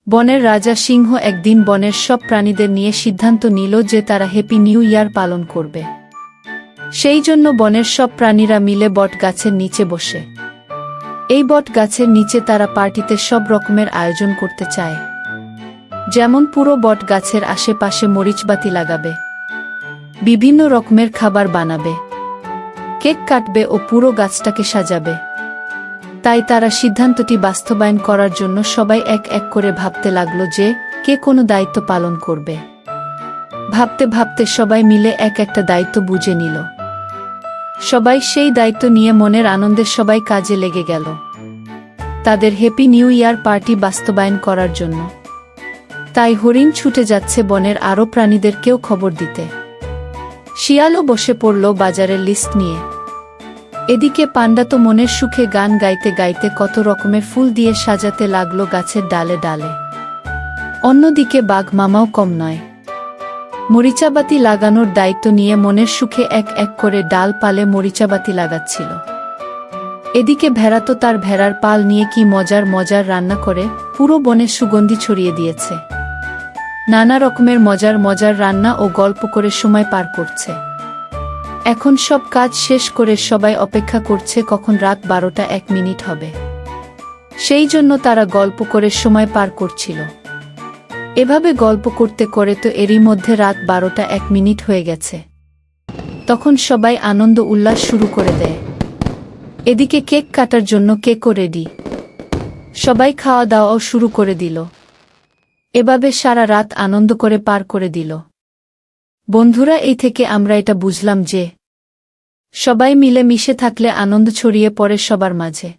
বনের রাজা সিংহ একদিন বনের সব প্রাণীদের নিয়ে সিদ্ধান্ত নিল যে তারা হ্যাপি নিউ ইয়ার পালন করবে। সেই জন্য বনের সব প্রাণীরা মিলে বট গাছের নিচে বসে। এই বট গাছের নিচে তারা পার্টিতে সব রকমের আয়োজন করতে চায়। যেমন পুরো বট গাছের আশেপাশে মরিচবাতি লাগাবে, বিভিন্ন রকমের খাবার বানাবে, কেক কাটবে ও পুরো গাছটাকে সাজাবে। তাই তারা সিদ্ধান্তটি বাস্তবায়ন করার জন্য সবাই এক এক করে ভাবতে লাগলো যে কে কোনো দায়িত্ব পালন করবে। ভাবতে ভাবতে সবাই মিলে এক একটা দায়িত্ব বুঝে নিল। সবাই সেই দায়িত্ব নিয়ে মনের আনন্দে সবাই কাজে লেগে গেল তাদের হ্যাপি নিউ ইয়ার পার্টি বাস্তবায়ন করার জন্য। তাই হরিণ ছুটে যাচ্ছে বনের আরও প্রাণীদেরকেও খবর দিতে। শিয়ালও বসে পড়ল বাজারের লিস্ট নিয়ে। এদিকে পান্ডা তো মনের সুখে গান গাইতে গাইতে কত রকমের ফুল দিয়ে সাজাতে লাগলো গাছের ডালে ডালে। অন্যদিকে বাঘ মামাও কম নয়, মরিচাবাতি লাগানোর দায়িত্ব নিয়ে মনের সুখে এক এক করে ডাল পালে মরিচাবাতি লাগাচ্ছিল। এদিকে ভেড়া তো তার ভেড়ার পাল নিয়ে কি মজার মজার রান্না করে পুরো বনে সুগন্ধি ছড়িয়ে দিয়েছে। নানা রকমের মজার মজার রান্না ও গল্প করে সময় পার করছে। এখন সব কাজ শেষ করে সবাই অপেক্ষা করছে কখন রাত 12:01 হবে। সেই জন্য তারা গল্প করে সময় পার করছিল। এভাবে গল্প করতে করে তো এরই মধ্যে রাত 12:01 হয়ে গেছে। তখন সবাই আনন্দ উল্লাস শুরু করে দেয়। এদিকে কেক কাটার জন্য কেকও রেডি। সবাই খাওয়া দাওয়াও শুরু করে দিল। এভাবে সারা রাত আনন্দ করে পার করে দিল। বন্ধুরা, এই থেকে আমরা এটা বুঝলাম যে সবাই মিলে মিশে থাকলে আনন্দ ছড়িয়ে পড়ে সবার মাঝে।